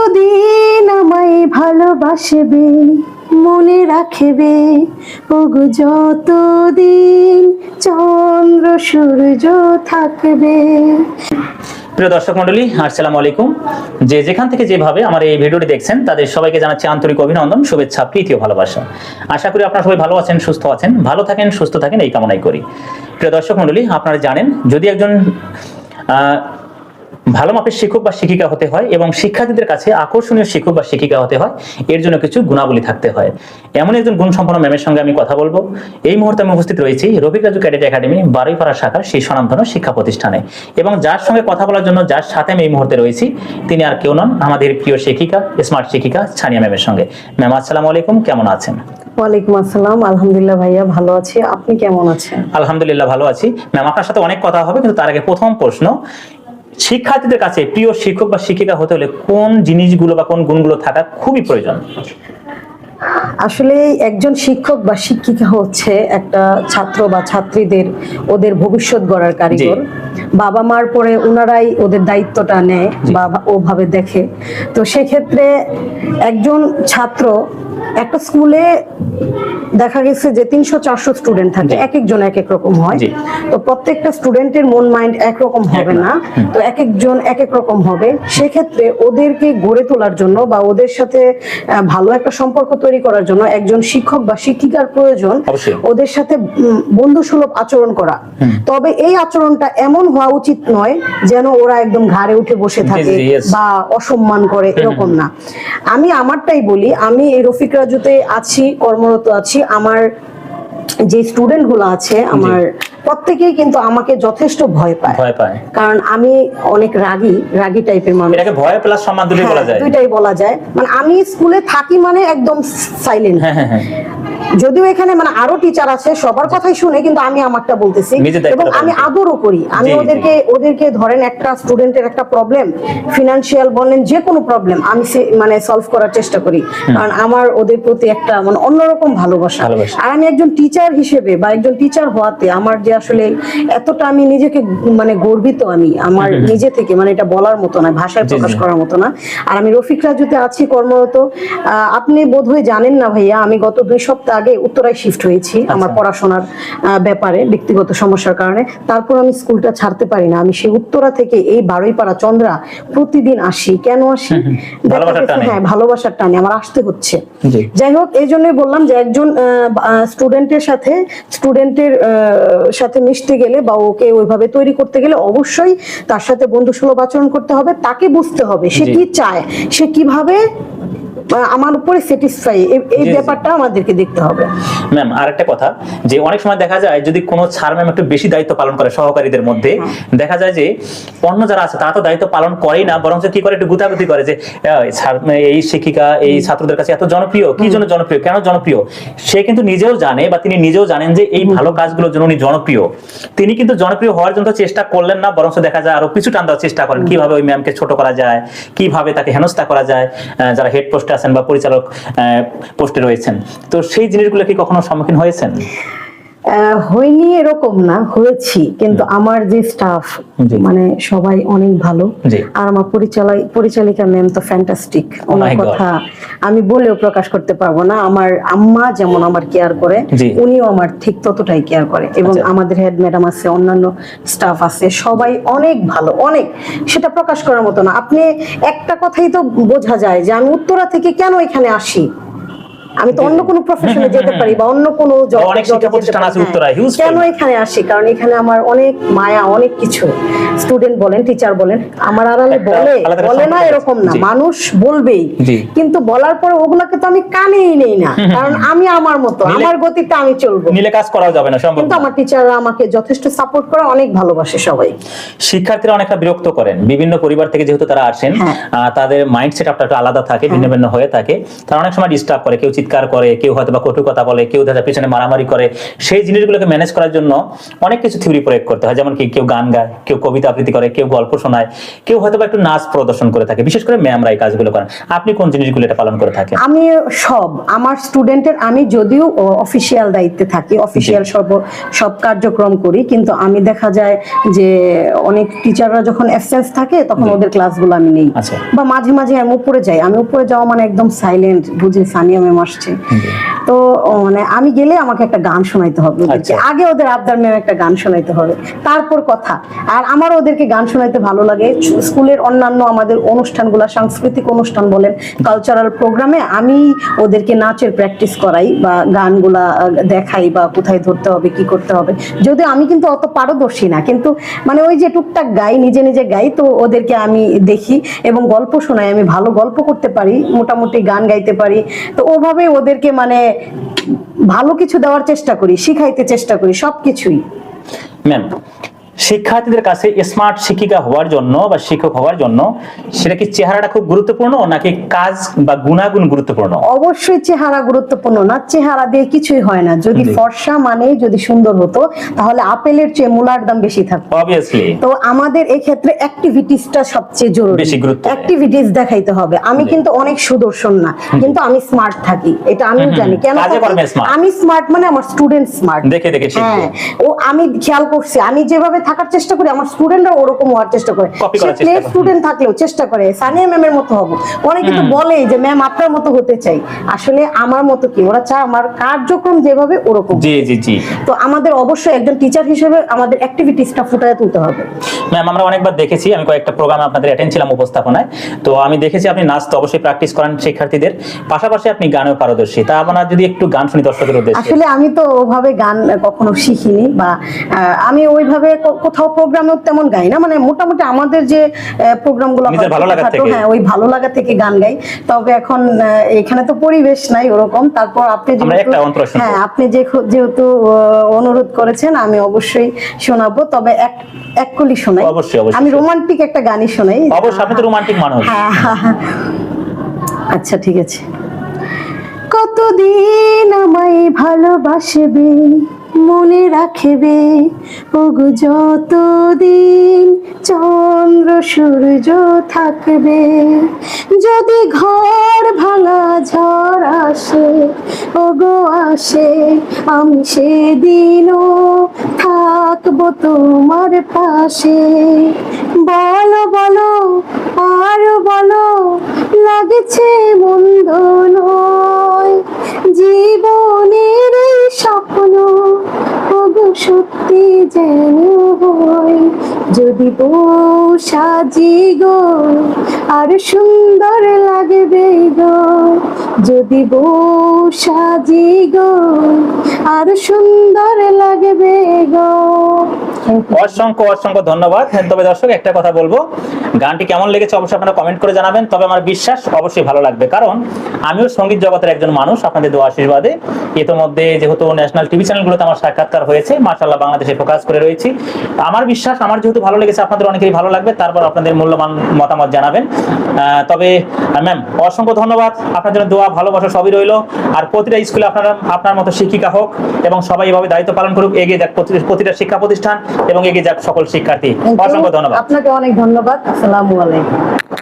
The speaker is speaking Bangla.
যতদিন আমায় ভালোবাসবে, মনে রাখবে ওগো যতদিন চন্দ্র সূর্য থাকবে। প্রিয় দর্শক মণ্ডলী, আসসালামু আলাইকুম। যে যেখান থেকে যেভাবে আমার এই ভিডিওটি দেখছেন তাদের সবাইকে জানাচ্ছি আন্তরিক অভিনন্দন, শুভেচ্ছা, প্রীতি ও ভালোবাসা। আশা করি আপনারা সবাই ভালো আছেন, সুস্থ আছেন, ভালো থাকেন, সুস্থ থাকেন এই কামনাই করি। প্রিয় দর্শক মণ্ডলী, আপনারা জানেন যদি একজন ভালো মাপের শিক্ষক বা শিক্ষিকা হতে হয় এবং শিক্ষার্থীদের কাছে আকর্ষণীয় শিক্ষক বা শিক্ষিকা হতে হয়, এর জন্য কিছু গুণাবলী থাকতে হয়। এমন একজন গুণসম্পন্ন ম্যামের সঙ্গে আমি কথা বলবো। এই মুহূর্তে আমি উপস্থিত রয়েছি রফিক রাজু ক্যাডেট একাডেমি বারুইপাড়া শাখার সেই স্বনামধন্য শিক্ষা প্রতিষ্ঠানে, এবং যার সঙ্গে কথা বলার জন্য যার সাথে আমি এই মুহূর্তে রয়েছি তিনি আর কেউ নন, আমাদের প্রিয় শিক্ষিকা, স্মার্ট শিক্ষিকা ছানিয়া ম্যামের সঙ্গে। ম্যাম আসসালামু আলাইকুম, কেমন আছেন? ওয়ালাইকুম আসসালাম, আলহামদুলিল্লাহ ভাইয়া ভালো আছি, আপনি কেমন আছেন? আলহামদুলিল্লাহ ভালো আছি। ম্যাম আপনার সাথে অনেক কথা হবে, কিন্তু তার আগে প্রথম প্রশ্ন, শিক্ষার্থীদের কাছে প্রিয় শিক্ষক বা শিক্ষিকা হতে হলে কোন জিনিসগুলো বা কোন গুণগুলো থাকা খুবই প্রয়োজন? আসলে একজন শিক্ষক বা শিক্ষিকা হচ্ছে একটা ছাত্র বা ছাত্রীদের ওদের ভবিষ্যৎ গড়ার কারিগর। বাবা মার পরে ওনারাই ওদের দায়িত্বটা নেয় বা ওভাবে দেখে। তো সেক্ষেত্রে একজন ছাত্র একটা স্কুলে দেখা গেছে যে 300-400 স্টুডেন্ট থাকে, এক একজন এক এক রকম হয়। তো প্রত্যেকটা স্টুডেন্টের মন মাইন্ড একরকম হবে না, তো এক একজন এক এক রকম হবে। সেক্ষেত্রে ওদেরকে গড়ে তোলার জন্য বা ওদের সাথে ভালো একটা সম্পর্ক তৈরি করার জন্য একজন শিক্ষক বা শিক্ষিকার প্রয়োজন, ওদের সাথে বন্ধুসুলভ আচরণ করা। তবে এই আচরণটা এমন হওয়া উচিত নয় যেন ওরা একদম ঘাড়ে উঠে বসে থাকে বা অসম্মান করে, এরকম না। আমি আমারটাই বলি, আমি এই রফিক রাজুতে আছি, কর্মরত আছি। আমার যে স্টুডেন্ট গুলো আছে আমার প্রত্যেকেই কিন্তু আমাকে যথেষ্ট ভয় পায়, কারণ আমি অনেক রাগী টাইপের মানুষ। এটাকে ভয় প্লাস সম্মান দুটোই বলা যায়। দুইটাই বলা যায়। মানে আমি স্কুলে থাকি মানে একদম সাইলেন্ট। যদিও এখানে মানে আরো টিচার আছে, সবার কথাই শুনে, কিন্তু আমি আমারটা বলতেছি এবং আমি আদরও করি। আমি ওদেরকে ধরেন একটা স্টুডেন্টের একটা প্রবলেম, ফিনান্সিয়াল বলেন, যে কোনো প্রবলেম আমি মানে সলভ করার চেষ্টা করি, কারণ আমার ওদের প্রতি একটা মানে অন্যরকম ভালোবাসা। আর আমি একজন টিচার হিসেবে বা একজন টিচার হওয়াতে আমার যে আসলে এতটা আমি নিজেকে মানে গর্বিত, আমি আমার নিজে থেকে, মানে এটা বলার মতো না, ভাষায় প্রকাশ করার মতো না। আর আমি রফিক রাজুতে আছি কর্মরত। আপনি বোধহয় জানেন না ভাইয়া, আমি গত 2 সপ্তাহ আগে উত্তরায় শিফট হয়েছি আমার পড়াশোনার ব্যাপারে, ব্যক্তিগত সমস্যার কারণে। তারপর আমি স্কুলটা ছাড়তে পারি না। আমি সেই উত্তরা থেকে এই বারুইপাড়া চন্দ্রা প্রতিদিন আসি। কেন আসি? হ্যাঁ, ভালোবাসার টানে আমার আসতে হচ্ছে। যাই হোক, এই জন্যই বললাম যে একজন স্টুডেন্টের সাথে মিশতে গেলে বা ওকে ওইভাবে তৈরি করতে গেলে অবশ্যই তার সাথে বন্ধুসুলভ আচরণ করতে হবে। তাকে বুঝতে হবে সে কি চায়, সে কিভাবে আমার উপরে স্যাটিসফাই, এই ব্যাপারটা আমাদেরকে দেখতে হবে। ম্যাম আরেকটা কথা, যে অনেক সময় দেখা যায় যদি কোনো স্যার ম্যাম একটু বেশি দায়িত্ব পালন করে সহকারীদের মধ্যে, দেখা যায় যে অন্য যারা আছে তারা তো দায়িত্ব পালন করেই না, বরং কি করে একটু গুতাগুতি করে যে এই শিক্ষিকা এই ছাত্রদের কাছে এত জনপ্রিয়, কি জন্য জনপ্রিয়, কেন জনপ্রিয়। সে কিন্তু নিজেও জানে বা তিনি নিজেও জানেন যে এই ভালো কাজগুলোর জন্য উনি জনপ্রিয়। তিনি কিন্তু জনপ্রিয় হওয়ার জন্য চেষ্টা করলেন না, বরং দেখা যায় আরো পিছু টান দেওয়ার চেষ্টা করেন, কিভাবে ওই ম্যামকে ছোট করা যায়, কিভাবে তাকে হেনস্থা করা যায়, যারা হেড পোস্টে আছেন বা পরিচালক পোস্টে রয়েছেন। তো সেই জিনিসগুলো কি কখনো সম্মুখীন হয়েছেন? হয়নি এরকম না, হয়েছি, কিন্তু আমার যে স্টাফ মানে সবাই অনেক ভালো। আর আমার পরিচালিকা ম্যাম তো ফ্যান্টাস্টিক, ওনার কথা আমি বলেও প্রকাশ করতে পারবো না। আমার আম্মা যেমন আমার কেয়ার করে, উনিও আমার ঠিক ততটাই কেয়ার করে। এবং আমাদের হেড ম্যাডাম আছে, অন্যান্য স্টাফ আছে, সবাই অনেক ভালো, অনেক, সেটা প্রকাশ করার মতো না। আপনি একটা কথাই তো বোঝা যায় যে আমি উত্তরা থেকে কেন এখানে আসি। আমি তো অন্য কোনো প্রফেশনে যেতে পারি বা অন্য কোনো কেন এখানে আসি, কারণ এখানে আমার অনেক মায়া, অনেক কিছু। স্টুডেন্ট বলেন, টিচার বলেন, আমার আড়ালে বলে না এরকম না, মানুষ বলবেই, কিন্তু বলার পরে ওগুলাকে তো আমি কানেই নেই না, কারণ আমি আমার মতো, আমার গতিতে আমি চলবো, মিলে কাজ করা যাবে না সম্ভব। কিন্তু আমার টিচাররা আমাকে যথেষ্ট সাপোর্ট করে, অনেক ভালোবাসে সবাই। শিক্ষার্থীরা অনেকটা বিরক্ত করেন, বিভিন্ন পরিবার থেকে যেহেতু তারা আসেন, তাদের মাইন্ডসেট একটা আলাদা থাকে, ভিন্ন ভিন্ন হয়ে থাকে, তারা অনেক সময় ডিস্টার্ব করে, কেউ চিৎকার করে, কেউ হয়তো বা কটু কথা বলে, কেউ দেখা যায় পিছনে মারামারি করে, সেই জিনিসগুলোকে ম্যানেজ করার জন্য অনেক কিছু থিওরি প্রয়োগ করতে হয়। যেমন কি কেউ গান গায়, কেউ কবিতা আবৃত্তি করে, কেউ গল্প শোনায়, কেউ হয়তো বা একটু নাচ প্রদর্শন করে থাকে। বিশেষ করে ম্যামরা এই কাজগুলো করেন। আপনি কোন জিনিসগুলো এটা পালন করে থাকেন? আমি সব আমার স্টুডেন্টের, আমি যদিও অফিসিয়াল দায়িত্বে থাকি, অফিসিয়াল সব কার্যক্রম করি, কিন্তু আমি দেখা যায় যে অনেক টিচাররা যখন অ্যাবসেন্স থাকে তখন ওদের ক্লাসগুলো আমি নেই। আচ্ছা। বা মাঝে মাঝে আমি উপরে যাই, আমি উপরে যাওয়া মানে একদম সাইলেন্ট, বুঝি সানিয়া ম্যাম আসছে, তো মানে আমি গেলে আমাকে একটা গান শোনাইতে হবে ওদেরকে। আচ্ছা। আগে ওদের আবদার ম্যাম একটা গান শোনাইতে হবে, তারপর কথা। আর আমার ওদেরকে গান শোনাইতে ভালো লাগে। স্কুলের অন্যান্য আমাদের অনুষ্ঠানগুলো, সাংস্কৃতিক অনুষ্ঠান বলেন, কালচারাল প্রোগ্রামে আমি ওদেরকে নাচের প্র্যাকটিস করাই বা গানগুলা দেখাই বা কোথায় ধরতে হবে, কি করতে হবে। যদিও আমি কিন্তু অত পারদর্শী না, কিন্তু মানে ওই যে টুকটাক গাই, নিজে নিজে গাই, তো ওদেরকে আমি দেখি এবং গল্প শোনাই। আমি ভালো গল্প করতে পারি, মোটামুটি গান গাইতে পারি, তো ওভাবে ওদেরকে মানে ভালো কিছু দেওয়ার চেষ্টা করি, শিখাইতে চেষ্টা করি সবকিছুই। ম্যাম, শিক্ষার্থীদের কাছে স্মার্ট শিক্ষিকা হওয়ার জন্য বা শিক্ষক হওয়ার জন্য সেটা কি চেহারাটা খুব গুরুত্বপূর্ণ, নাকি কাজ বা গুণাগুণ গুরুত্বপূর্ণ? অবশ্যই চেহারা গুরুত্বপূর্ণ না, চেহারা দিয়ে কিছুই হয় না। যদি ফর্সা মানে যদি সুন্দর হতো তাহলে আপেলের চেয়ে মূলার দাম বেশি থাকতো। অবভিয়াসলি। তো আমাদের এই ক্ষেত্রে অ্যাক্টিভিটিসটা সবচেয়ে জরুরি, বেশি গুরুত্ব। অ্যাক্টিভিটিস দেখাইতে হবে। আমি কিন্তু অনেক সুদর্শন না, কিন্তু আমি স্মার্ট থাকি, এটা আমিও জানি। কেন কাজে কর্মে smart। আমি স্মার্ট মানে আমার স্টুডেন্ট স্মার্ট। দেখে দেখে শিখবে। হ্যাঁ, ও আমি খেয়াল করছি, আমি যেভাবে থাকার চেষ্টা করি আমার স্টুডেন্টরা ওরকম হওয়ার চেষ্টা করে। কপি করার চেষ্টা প্লেট করে। স্টুডেন্ট থাকলেও চেষ্টা করে সানিয়া ম্যামের মতো হবো। অনেকে তো বলে যে ম্যাম আপনার মতো হতে চাই, আসলে আমার মতো কি, ওরা চায় আমার কার্যক্রম যেভাবে ওরকম। জি জি জি। তো আমাদের অবশ্যই একজন টিচার হিসেবে আমাদের অ্যাক্টিভিটিসটা ফুটিয়ে তুলতে হবে। ম্যাম, আমরা অনেকবার দেখেছি, আমি কয়েকটা প্রোগ্রামে আপনাদের অ্যাটেন্ড ছিলাম উপস্থাপনায়, তো আমি দেখেছি আপনি নাচ তো অবশ্যই প্র্যাকটিস করেন শিক্ষার্থীদের, পাশাপাশি আপনি গানেও পারদর্শী। তা আপনার যদি একটু গান শুনি দর্শকদের উদ্দেশ্যে। আসলে আমি তো ওভাবে গান কখনো শিখিনি, বা আমি ওইভাবে কোথাও প্রোগ্রামেও তেমন গাই না। মানে মোটামুটি আমাদের যে প্রোগ্রামগুলো নিজের ভালো লাগা থেকে। হ্যাঁ, ওই ভালো লাগা থেকে গান গাই। তবে এখন এখানে তো পরিবেশ নাই ওরকম। তারপর আপনি আমরা একটা অন্তরা শুনবো। হ্যাঁ, আপনি যেহেতু অনুরোধ করেছেন, আমি অবশ্যই শোনাবো। তবে এক কলি শোনাই। অবশ্যই, অবশ্যই। আমি রোমান্টিক একটা গানই শোনাই। অবশ্যই, আপনি তো রোমান্টিক মানুষ। হ্যাঁ, আচ্ছা ঠিক আছে। কতদিন আমায় ভালোবাসবে, মনে রাখবে ওগো, যতদিন চন্দ্র সূর্য থাকবে। যদি ঘর ভাঙা ঝড় আসে ওগো আসে, আমি সেদিনও থাকবো তোমার পাশে। বলো বলো আরো বলো, লাগছে মন্দ নয়, জীবনের এই স্বপ্ন ওগো সত্যি যেন হয়। যদি বউ সাজি গো আর সুন্দর লাগবে গো, যদি বউ সাজি গো আর সুন্দর লাগবে গো। অসংখ্য অসংখ্য ধন্যবাদ। তবে দর্শক একটা কথা বলবো, গানটি কেমন লেগেছে অবশ্যই আপনারা কমেন্ট করে জানাবেন। তবে আমার বিশ্বাস অবশ্যই ভালো লাগবে, কারণ আমিও সঙ্গীত জগতের একজন মানুষ। আপনাদের দোয়া আশীর্বাদে ইতিমধ্যে যেহেতু ন্যাশনাল টিভি চ্যানেলগুলোতে আমার সাক্ষাৎকার হয়েছে, মাশাআল্লাহ বাংলাদেশে ফোকাস করে রয়েছি। আমার বিশ্বাস আমার যেহেতু ভালো লেগেছে, আপনাদের অনেকেই ভালো লাগবে। তারপর আপনাদের মূল্যবান মতামত জানাবেন। তবে ম্যাম, অসংখ্য ধন্যবাদ। আপনার জন্য দোয়া ভালোবাসা সবই রইলো। আর প্রতিটা স্কুলে আপনার মতো শিক্ষিকা হোক এবং সবাই এভাবে দায়িত্ব পালন করুক, এগিয়ে যাক প্রতিটা শিক্ষা প্রতিষ্ঠান এবং এগিয়ে যাক সকল শিক্ষার্থী। অসংখ্য ধন্যবাদ। আপনাকে অনেক ধন্যবাদ। আসসালামু আলাইকুম।